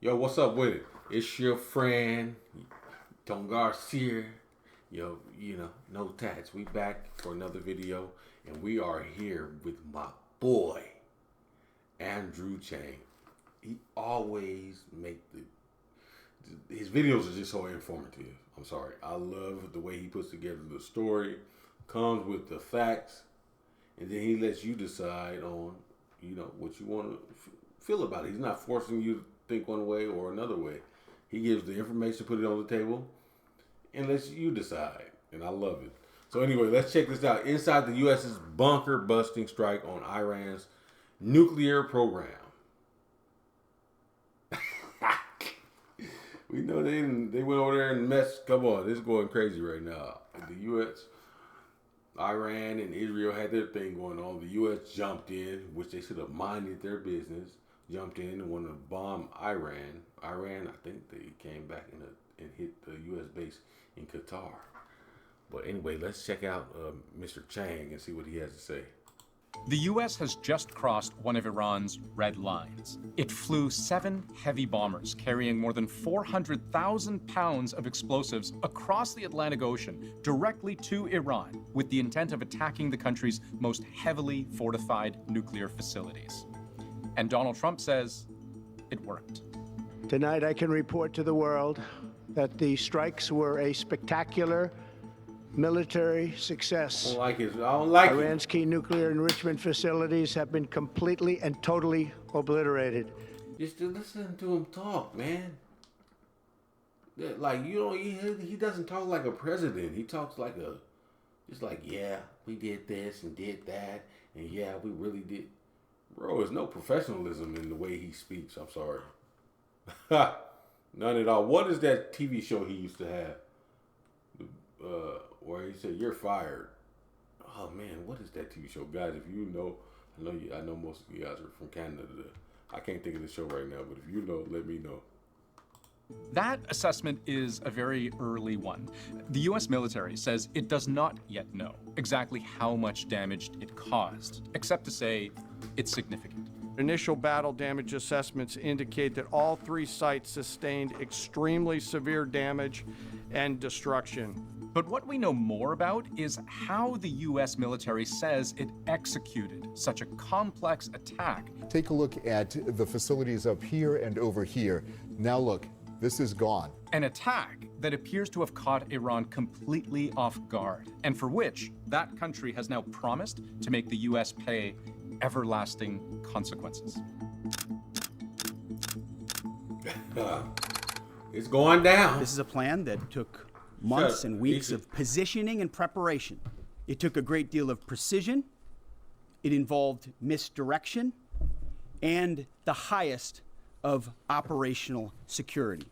Yo, what's up with it? It's your friend, Don Garcia. Yo, no tats. We back for another video, and we are here with my boy, Andrew Chang. He always his videos are just so informative. I'm sorry. I love the way he puts together the story, comes with the facts, and then he lets you decide on, what you want to feel about it. He's not forcing you to think one way or another way. He gives the information, put it on the table, and lets you decide. And I love it. So anyway, let's check this out. Inside the U.S.'s bunker-busting strike on Iran's nuclear program. We know they went over there and messed. Come on, this is going crazy right now. The U.S., Iran, and Israel had their thing going on. The U.S. jumped in, which they should have minded their business. Jumped in and wanted to bomb Iran. I think they came back and hit the U.S. base in Qatar. But anyway, let's check out Mr. Chang and see what he has to say. The U.S. has just crossed one of Iran's red lines. It flew 7 heavy bombers carrying more than 400,000 pounds of explosives across the Atlantic Ocean directly to Iran with the intent of attacking the country's most heavily fortified nuclear facilities. And Donald Trump says it worked. Tonight I can report to the world that the strikes were a spectacular military success. I don't like it. I don't like Iran's key nuclear enrichment facilities have been completely and totally obliterated. Just to listen to him talk, man. Like, he doesn't talk like a president. He talks like yeah, we did this and did that, and yeah, we really did. Bro, there's no professionalism in the way he speaks. I'm sorry. None at all. What is that TV show he used to have? Where he said, "You're fired." Oh man, what is that TV show, guys? If you know, I know most of you guys are from Canada. I can't think of the show right now, but if you know, let me know. That assessment is a very early one. The U.S. military says it does not yet know exactly how much damage it caused, except to say it's significant. Initial battle damage assessments indicate that all 3 sites sustained extremely severe damage and destruction. But what we know more about is how the U.S. military says it executed such a complex attack. Take a look at the facilities up here and over here. Now look, this is gone. An attack that appears to have caught Iran completely off guard, and for which that country has now promised to make the U.S. pay everlasting consequences. It's going down. This is a plan that took months and weeks of positioning and preparation. It took a great deal of precision. It involved misdirection and the highest of operational security.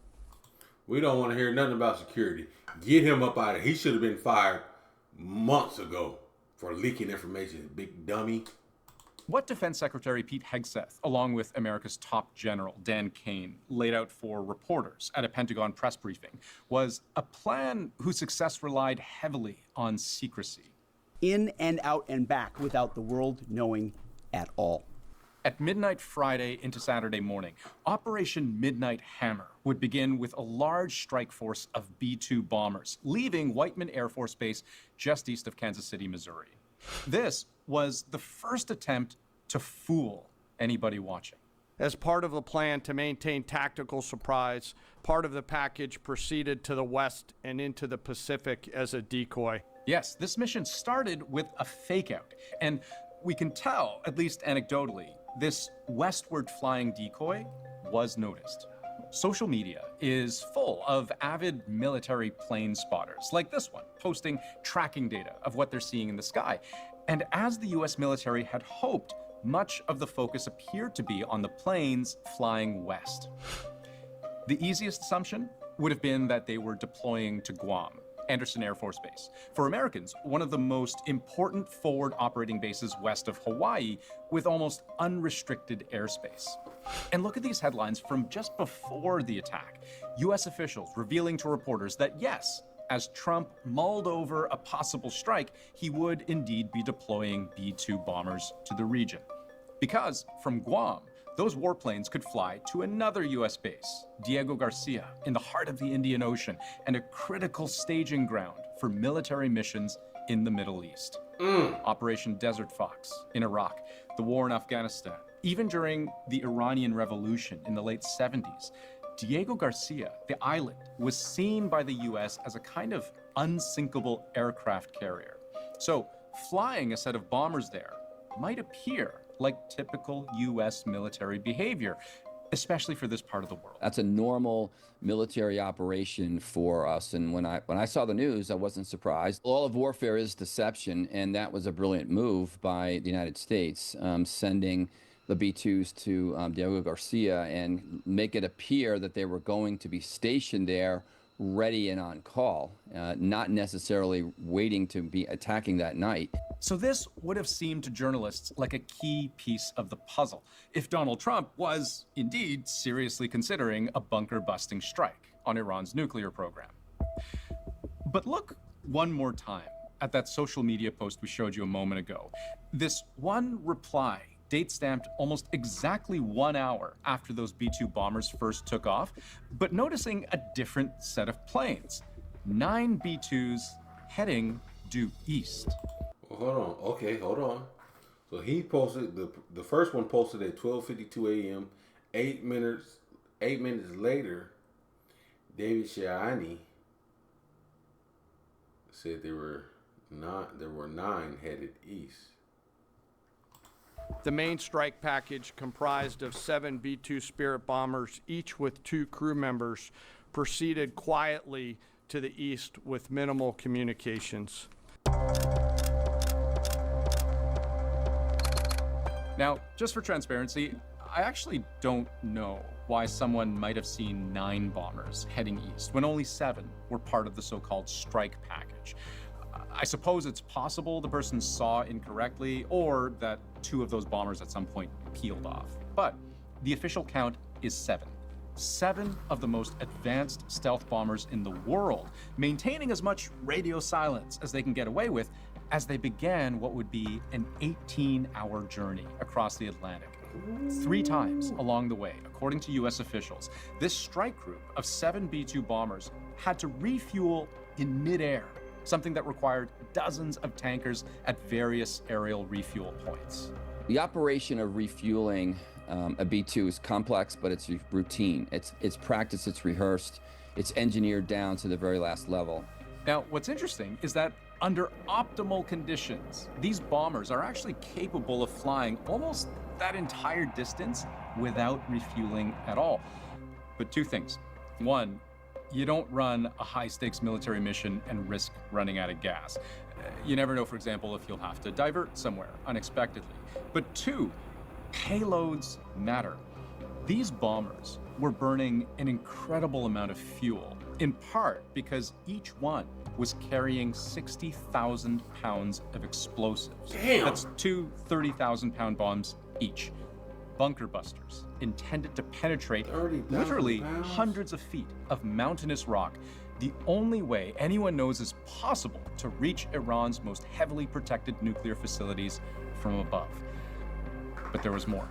We don't want to hear nothing about security. Get him up out of here. He should have been fired months ago for leaking information, big dummy. What Defense Secretary Pete Hegseth, along with America's top general, Dan Kane, laid out for reporters at a Pentagon press briefing was a plan whose success relied heavily on secrecy. In and out and back without the world knowing at all. At midnight Friday into Saturday morning, Operation Midnight Hammer would begin with a large strike force of B-2 bombers, leaving Whiteman Air Force Base just east of Kansas City, Missouri. This was the first attempt to fool anybody watching. As part of the plan to maintain tactical surprise, part of the package proceeded to the west and into the Pacific as a decoy. Yes, this mission started with a fake-out, and we can tell, at least anecdotally, this westward flying decoy was noticed. Social media is full of avid military plane spotters, like this one, posting tracking data of what they're seeing in the sky. And as the U.S. military had hoped, much of the focus appeared to be on the planes flying west. The easiest assumption would have been that they were deploying to Guam, Anderson Air Force Base. For Americans, one of the most important forward operating bases west of Hawaii with almost unrestricted airspace. And look at these headlines from just before the attack. U.S. officials revealing to reporters that yes, as Trump mulled over a possible strike, he would indeed be deploying B-2 bombers to the region. Because from Guam, those warplanes could fly to another U.S. base, Diego Garcia, in the heart of the Indian Ocean, and a critical staging ground for military missions in the Middle East. Operation Desert Fox in Iraq, the war in Afghanistan, even during the Iranian Revolution in the late 70s, Diego Garcia, the island, was seen by the U.S. as a kind of unsinkable aircraft carrier. So flying a set of bombers there might appear like typical U.S. military behavior, especially for this part of the world. That's a normal military operation for us. And when I saw the news, I wasn't surprised. All of warfare is deception, and that was a brilliant move by the United States, sending the B-2s to Diego Garcia and make it appear that they were going to be stationed there ready and on call, not necessarily waiting to be attacking that night. So this would have seemed to journalists like a key piece of the puzzle, if Donald Trump was indeed seriously considering a bunker-busting strike on Iran's nuclear program. But look one more time at that social media post we showed you a moment ago. This one reply, date-stamped almost exactly 1 hour after those B-2 bombers first took off, but noticing a different set of planes. 9 B-2s heading due east. Well, hold on. Okay, hold on. So he posted, the first one posted at 12:52 a.m. 8 minutes later, David Shiani said there were 9 headed east. The main strike package, comprised of 7 B-2 Spirit bombers, each with 2 crew members, proceeded quietly to the east with minimal communications. Now, just for transparency, I actually don't know why someone might have seen 9 bombers heading east when only 7 were part of the so-called strike package. I suppose it's possible the person saw incorrectly, or that 2 of those bombers at some point peeled off. But the official count is 7. 7 of the most advanced stealth bombers in the world, maintaining as much radio silence as they can get away with, as they began what would be an 18-hour journey across the Atlantic. 3 times along the way, according to U.S. officials, this strike group of 7 B-2 bombers had to refuel in midair, something that required dozens of tankers at various aerial refuel points. The operation of refueling a B-2 is complex, but it's routine. It's practiced, it's rehearsed, it's engineered down to the very last level. Now, what's interesting is that under optimal conditions, these bombers are actually capable of flying almost that entire distance without refueling at all. But 2 things. 1, you don't run a high-stakes military mission and risk running out of gas. You never know, for example, if you'll have to divert somewhere unexpectedly. But 2, payloads matter. These bombers were burning an incredible amount of fuel, in part because each one was carrying 60,000 pounds of explosives. Damn! That's 2 30,000-pound bombs each. Bunker busters intended to penetrate literally pounds? hundreds of feet of mountainous rock, the only way anyone knows is possible to reach Iran's most heavily protected nuclear facilities from above. But there was more.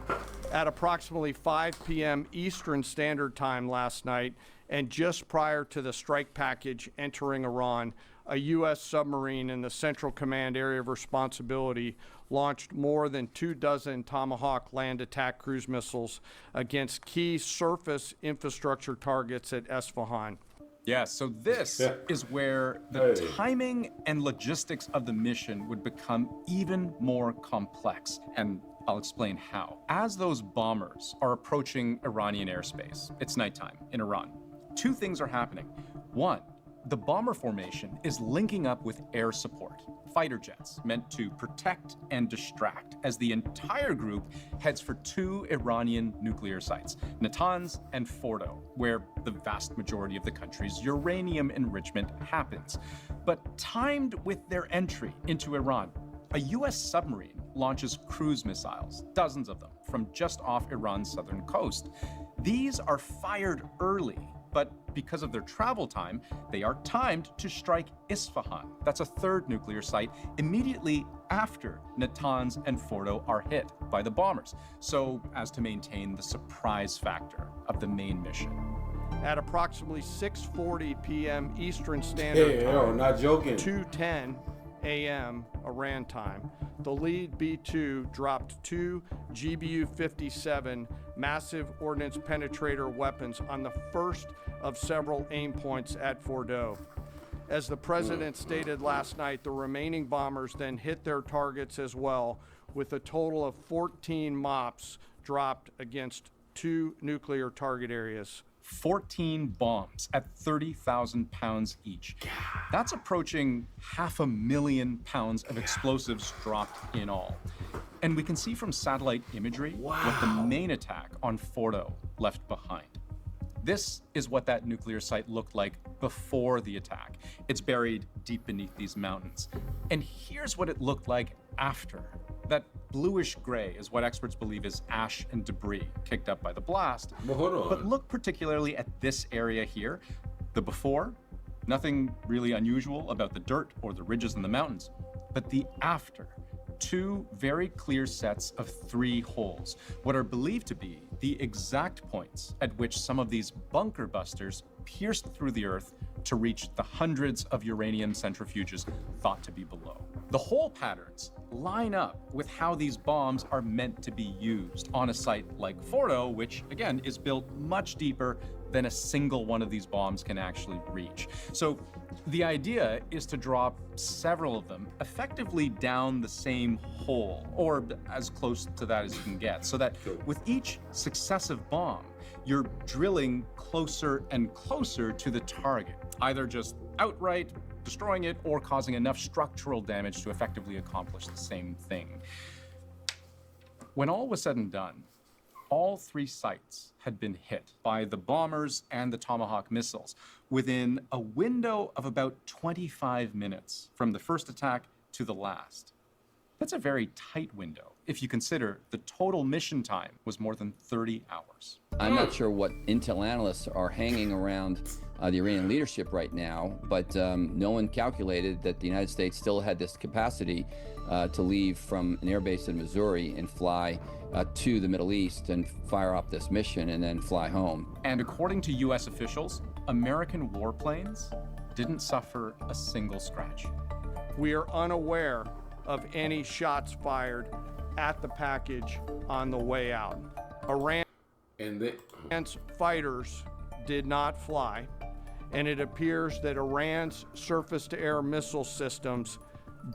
At approximately 5 p.m. Eastern Standard Time last night, and just prior to the strike package entering Iran, a U.S. submarine in the Central Command Area of Responsibility launched more than 24 Tomahawk land attack cruise missiles against key surface infrastructure targets at Esfahan. Yeah, so this is where the timing and logistics of the mission would become even more complex. And I'll explain how. As those bombers are approaching Iranian airspace, it's nighttime in Iran, 2 things are happening. 1, the bomber formation is linking up with air support, fighter jets meant to protect and distract, as the entire group heads for 2 Iranian nuclear sites, Natanz and Fordo, where the vast majority of the country's uranium enrichment happens. But timed with their entry into Iran, a U.S. submarine launches cruise missiles, dozens of them, from just off Iran's southern coast. These are fired early, but because of their travel time, they are timed to strike Isfahan. That's a 3rd nuclear site immediately after Natanz and Fordo are hit by the bombers, so as to maintain the surprise factor of the main mission. At approximately 6:40 p.m. Eastern Standard Time, not joking. 2:10 a.m. Iran time, the lead B-2 dropped 2 GBU-57 massive ordnance penetrator weapons on the first of several aim points at Fordo. As the president stated last night, the remaining bombers then hit their targets as well, with a total of 14 MOPs dropped against 2 nuclear target areas. 14 bombs at 30,000 pounds each. That's approaching 500,000 pounds of explosives dropped in all. And we can see from satellite imagery what the main attack on Fordo left behind. This is what that nuclear site looked like before the attack. It's buried deep beneath these mountains. And here's what it looked like after. That bluish gray is what experts believe is ash and debris kicked up by the blast. But hold on. But look particularly at this area here. The before, nothing really unusual about the dirt or the ridges in the mountains. But the after, 2 very clear sets of 3 holes, what are believed to be the exact points at which some of these bunker busters pierced through the earth to reach the hundreds of uranium centrifuges thought to be below. The hole patterns line up with how these bombs are meant to be used on a site like Fordo, which again is built much deeper than a single one of these bombs can actually reach. So the idea is to drop several of them effectively down the same hole, or as close to that as you can get, so that with each successive bomb, you're drilling closer and closer to the target, either just outright destroying it or causing enough structural damage to effectively accomplish the same thing. When all was said and done, all 3 sites had been hit by the bombers and the Tomahawk missiles within a window of about 25 minutes from the first attack to the last. That's a very tight window if you consider the total mission time was more than 30 hours. I'm not sure what intel analysts are hanging around the Iranian leadership right now, but no one calculated that the United States still had this capacity to leave from an airbase in Missouri and fly to the Middle East and fire up this mission and then fly home. And according to US officials, American warplanes didn't suffer a single scratch. We are unaware of any shots fired at the package on the way out. Iran's fighters did not fly, and it appears that Iran's surface-to-air missile systems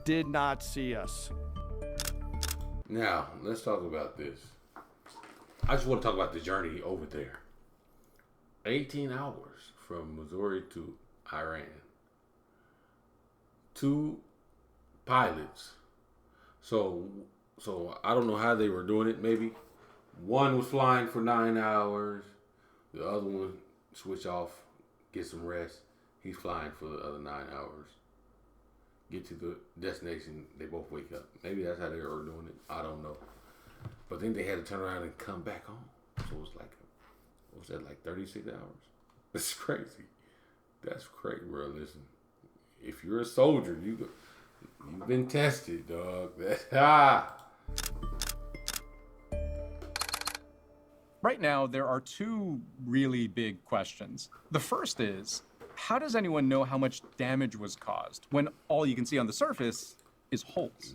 did not see us. Now, let's talk about this. I just want to talk about the journey over there. 18 hours from Missouri to Iran. 2 pilots. So I don't know how they were doing it. Maybe one was flying for 9 hours. The other one switch off, get some rest. He's flying for the other 9 hours. Get to the destination, they both wake up. Maybe that's how they were doing it. I don't know. But then they had to turn around and come back home. So it was like, what was that, like 36 hours? That's crazy. That's crazy, bro. Listen, if you're a soldier, you've been tested, dog. Right now, there are 2 really big questions. The first is, how does anyone know how much damage was caused when all you can see on the surface is holes?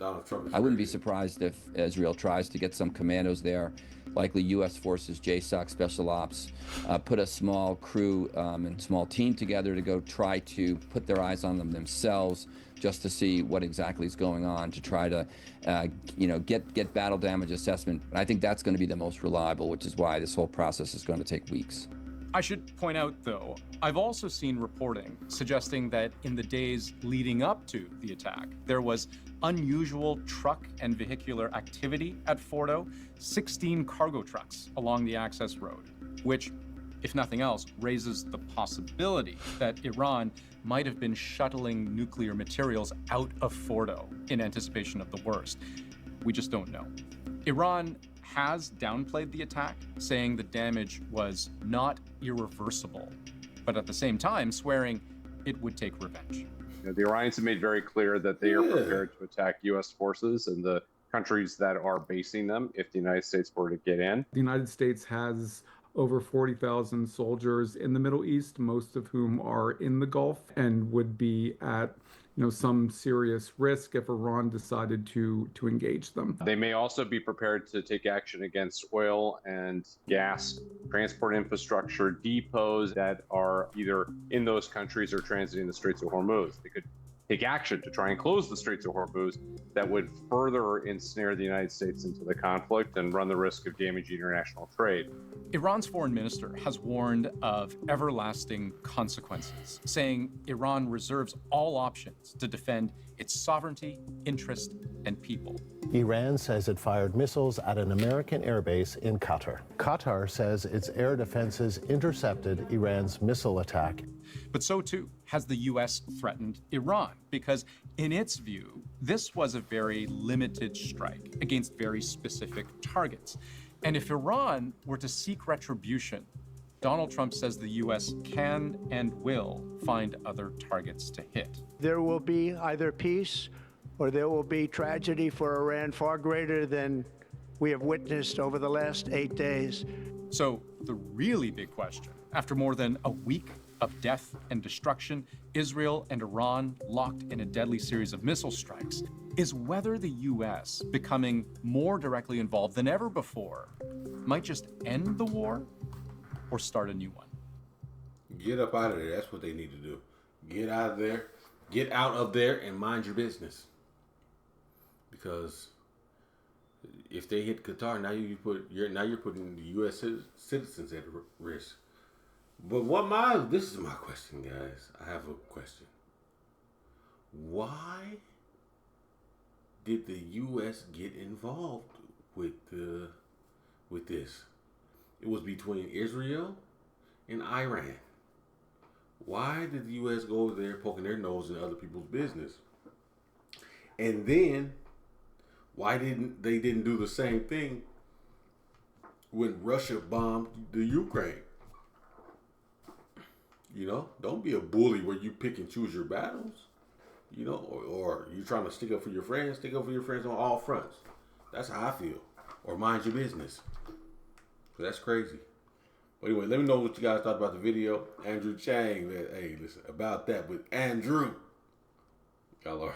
I wouldn't be surprised if Israel tries to get some commandos there, likely U.S. Forces, JSOC, Special Ops, put a small crew and small team together to go try to put their eyes on them themselves, just to see what exactly is going on, to try to, get battle damage assessment. And I think that's going to be the most reliable, which is why this whole process is going to take weeks. I should point out, though, I've also seen reporting suggesting that in the days leading up to the attack, there was unusual truck and vehicular activity at Fordo, 16 cargo trucks along the access road, which, if nothing else, raises the possibility that Iran might have been shuttling nuclear materials out of Fordo in anticipation of the worst. We just don't know. Iran has downplayed the attack, saying the damage was not irreversible, but at the same time swearing it would take revenge. The Iranians have made very clear that they are prepared to attack U.S. forces, and the countries that are basing them if the United States were to get in. The United States has over 40,000 soldiers in the Middle East, most of whom are in the Gulf and would be at some serious risk if Iran decided to engage them. They may also be prepared to take action against oil and gas transport infrastructure depots that are either in those countries or transiting the Straits of Hormuz. They could take action to try and close the Straits of Hormuz that would further ensnare the United States into the conflict and run the risk of damaging international trade. Iran's foreign minister has warned of everlasting consequences, saying Iran reserves all options to defend its sovereignty, interest, and people. Iran says it fired missiles at an American airbase in Qatar. Qatar says its air defenses intercepted Iran's missile attack. But so too has the U.S. threatened Iran, because in its view, this was a very limited strike against very specific targets. And if Iran were to seek retribution, Donald Trump says the U.S. can and will find other targets to hit. There will be either peace or there will be tragedy for Iran far greater than we have witnessed over the last 8 days. So the really big question, after more than a week of death and destruction, Israel and Iran locked in a deadly series of missile strikes, is whether the U.S. becoming more directly involved than ever before might just end the war or start a new one. Get up out of there. That's what they need to do. Get out of there. Get out of there and mind your business. Because if they hit Qatar, you're putting the U.S. citizens at risk. But this is my question, guys. I have a question. Why did the U.S. get involved with this? It was between Israel and Iran. Why did the U.S. go over there poking their nose in other people's business? And then, why didn't they do the same thing when Russia bombed the Ukraine? Don't be a bully where you pick and choose your battles. Or you're trying to stick up for your friends. Stick up for your friends on all fronts. That's how I feel. Or mind your business. So that's crazy. But anyway, let me know what you guys thought about the video. Andrew Chang, hey, listen, about that with Andrew. Y'all are